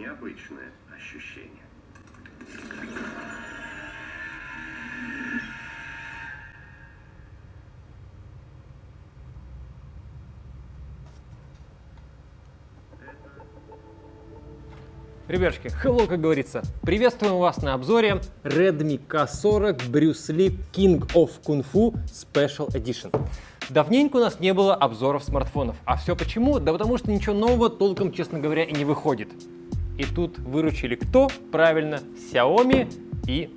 необычное ощущение. Ребятушки, hello, как говорится. Приветствуем вас на обзоре Redmi K40 Bruce Lee King of Kung Fu Special Edition. Давненько у нас не было обзоров смартфонов. А все почему? Да потому что ничего нового толком, честно говоря, и не выходит. И тут выручили кто? Правильно, Xiaomi и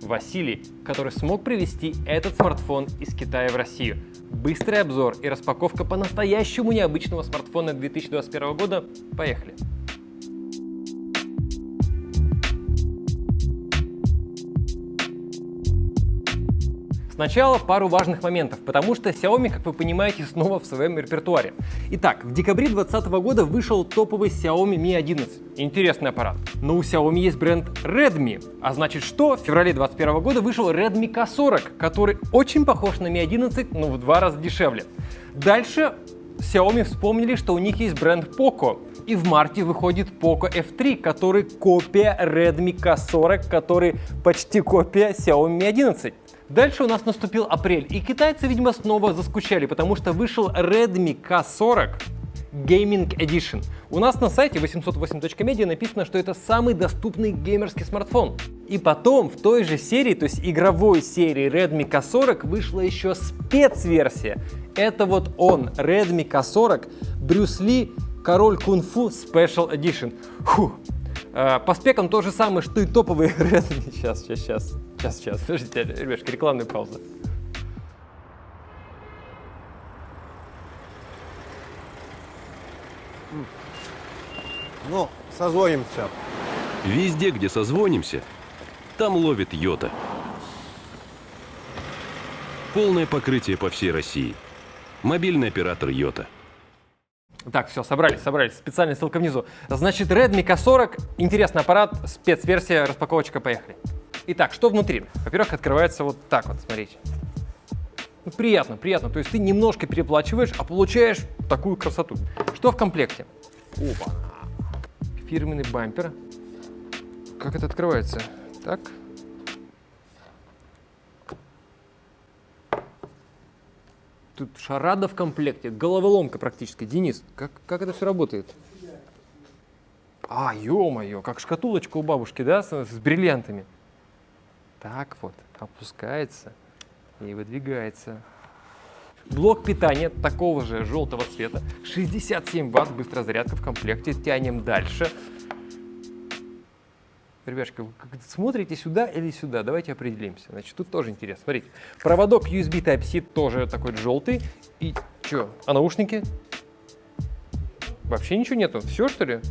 Василий, который смог привезти этот смартфон из Китая в Россию. Быстрый обзор и распаковка по-настоящему необычного смартфона 2021 года. Поехали! Сначала пару важных моментов, потому что Xiaomi, как вы понимаете, снова в своем репертуаре. Итак, в декабре 2020 года вышел топовый Xiaomi Mi 11. Интересный аппарат. Но у Xiaomi есть бренд Redmi. А значит что? В феврале 2021 года вышел Redmi K40, который очень похож на Mi 11, но в 2 раза дешевле. Дальше Xiaomi вспомнили, что у них есть бренд Poco. И в марте выходит Poco F3, который копия Redmi K40, который почти копия Xiaomi Mi 11. Дальше у нас наступил апрель, и китайцы, видимо, снова заскучали, потому что вышел Redmi K40 Gaming Edition. У нас на сайте 808.media написано, что это самый доступный геймерский смартфон. И потом в той же серии, то есть игровой серии Redmi K40, вышла еще спецверсия. Это вот он, Redmi K40 Bruce Lee Король Кунг-фу Special Edition. Фух. По спекам то же самое, что и топовые Redmi. Сейчас. Подождите, ребятки, рекламная пауза. Ну, созвонимся. Везде, где созвонимся, там ловит Йота. Полное покрытие по всей России. Мобильный оператор Йота. Так, все, собрались. Специальная ссылка внизу. Значит, Redmi K40, интересный аппарат, спецверсия, распаковочка, поехали. Итак, что внутри? Во-первых, открывается вот так вот, смотрите. Ну, приятно. То есть ты немножко переплачиваешь, а получаешь такую красоту. Что в комплекте? Опа. Фирменный бампер. Как это открывается? Так. Тут шарада в комплекте, головоломка практически. Денис, как это все работает? А, ё-моё, как шкатулочка у бабушки, да, с бриллиантами. Так вот, опускается и выдвигается. Блок питания такого же желтого цвета. 67 Вт, быстрая зарядка в комплекте. Тянем дальше. Ребятушки, вы смотрите сюда или сюда? Давайте определимся. Значит, тут тоже интересно. Смотрите, проводок USB Type-C тоже такой желтый. И что? А наушники? Вообще ничего нету. Все, что ли?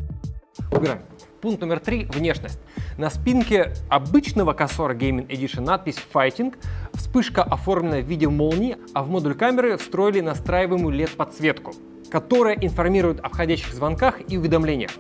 Убираем. Пункт номер 3 – внешность. На спинке обычного K40 Gaming Edition надпись Fighting, вспышка оформлена в виде молнии, а в модуль камеры встроили настраиваемую LED-подсветку, которая информирует о входящих звонках и уведомлениях.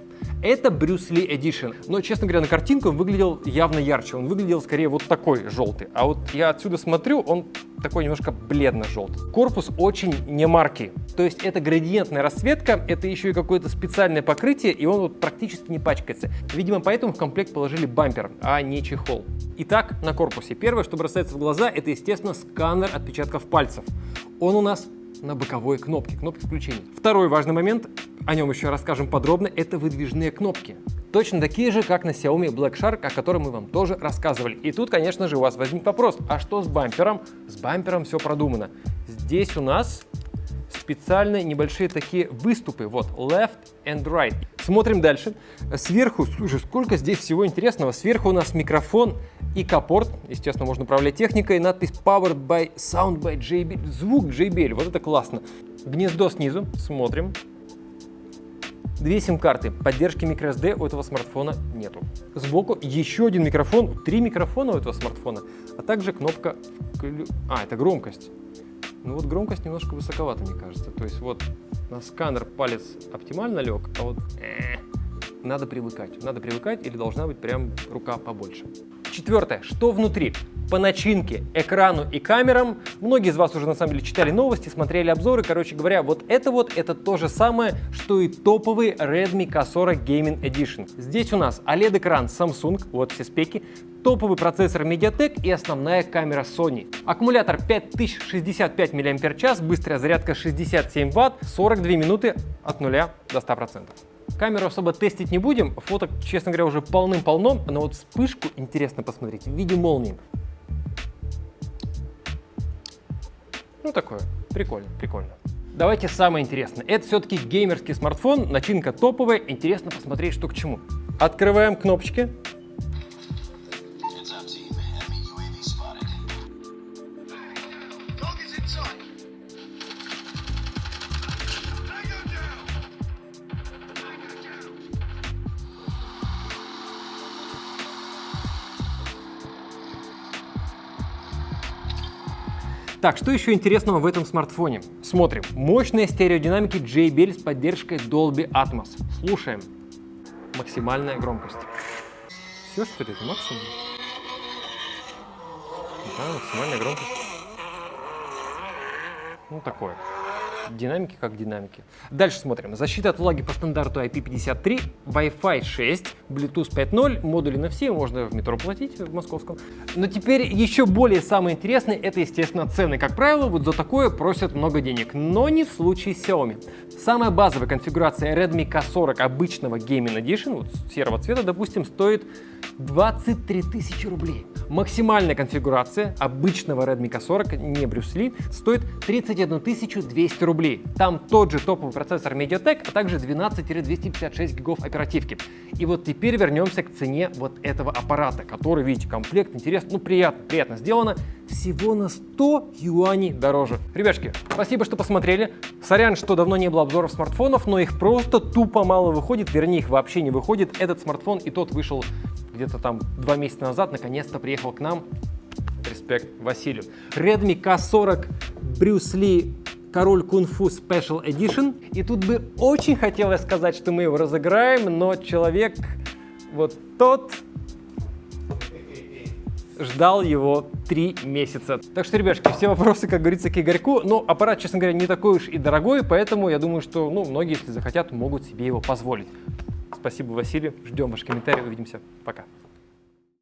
Это Bruce Lee Edition, но, честно говоря, на картинку он выглядел явно ярче, он выглядел скорее вот такой желтый, а вот я отсюда смотрю, он такой немножко бледно-желтый. Корпус очень не марки, то есть это градиентная расцветка, это еще и какое-то специальное покрытие, и он вот практически не пачкается. Видимо, поэтому в комплект положили бампер, а не чехол. Итак, на корпусе первое, что бросается в глаза, это, естественно, сканер отпечатков пальцев. Он у нас на боковой кнопке включения. Второй важный момент, о нем еще расскажем подробно, это выдвижные кнопки. Точно такие же, как на Xiaomi Black Shark, о котором мы вам тоже рассказывали. И тут, конечно же, у вас возник вопрос, а что с бампером? С бампером все продумано. Здесь у нас специальные небольшие такие выступы, вот, left and right. Смотрим дальше. Сверху, слушай, сколько здесь всего интересного. Сверху у нас микрофон и капорт. Естественно, можно управлять техникой. Надпись Powered by Sound by JBL. Звук JBL, вот это классно. Гнездо снизу, смотрим. 2 сим-карты. Поддержки microSD у этого смартфона нету. Сбоку еще один микрофон. 3 микрофона у этого смартфона, а также кнопка... это громкость. Ну вот громкость немножко высоковата, мне кажется. То есть вот на сканер палец оптимально лег, а вот надо привыкать. Надо привыкать или должна быть прям рука побольше. Четвертое. Что внутри? По начинке, экрану и камерам многие из вас уже на самом деле читали новости, смотрели обзоры. Короче говоря, это то же самое, что и топовый Redmi K40 Gaming Edition. Здесь у нас OLED-экран Samsung, вот все спеки, топовый процессор MediaTek и основная камера Sony. Аккумулятор 5065 мАч, быстрая зарядка 67 Вт, 42 минуты от 0 до 100%. Камеру особо тестить не будем, фоток, честно говоря, уже полным-полно, но вот вспышку интересно посмотреть в виде молнии. Ну такое, прикольно. Давайте самое интересное. Это все-таки геймерский смартфон, начинка топовая, интересно посмотреть, что к чему. Открываем кнопочки. Так, что еще интересного в этом смартфоне? Смотрим. Мощные стереодинамики JBL с поддержкой Dolby Atmos. Слушаем. Максимальная громкость. Все, что ли, это максимум? Да, максимальная громкость. Ну, такое. Динамики как динамики. Дальше смотрим. Защита от влаги по стандарту IP53, Wi-Fi 6, Bluetooth 5.0, модули NFC, можно в метро платить в московском. Но теперь еще более самое интересное, это, естественно, цены. Как правило, вот за такое просят много денег, но не в случае Xiaomi. Самая базовая конфигурация Redmi K40 обычного Gaming Edition, вот серого цвета, допустим, стоит 23 тысячи рублей. Максимальная конфигурация обычного Redmi K40, не Брюс Ли, стоит 31 200 рублей. Там тот же топовый процессор MediaTek, а также 12-256 гигов оперативки. И вот теперь вернемся к цене вот этого аппарата, который, видите, комплект, интересно, ну приятно сделано, всего на 100 юаней дороже. Ребятки, спасибо, что посмотрели. Сорян, что давно не было обзоров смартфонов, но их просто тупо мало выходит, вернее, их вообще не выходит. Этот смартфон и тот вышел где-то там 2 месяца назад, наконец-то приехал к нам. Респект Василию. Redmi K40 Брюс Ли Король Кунг-фу Special Edition. И тут бы очень хотелось сказать, что мы его разыграем, но человек вот тот ждал его 3 месяца. Так что, ребятки, все вопросы, как говорится, к Игорьку. Но аппарат, честно говоря, не такой уж и дорогой, поэтому я думаю, что многие, если захотят, могут себе его позволить. Спасибо, Василий. Ждем ваш комментарий. Увидимся. Пока.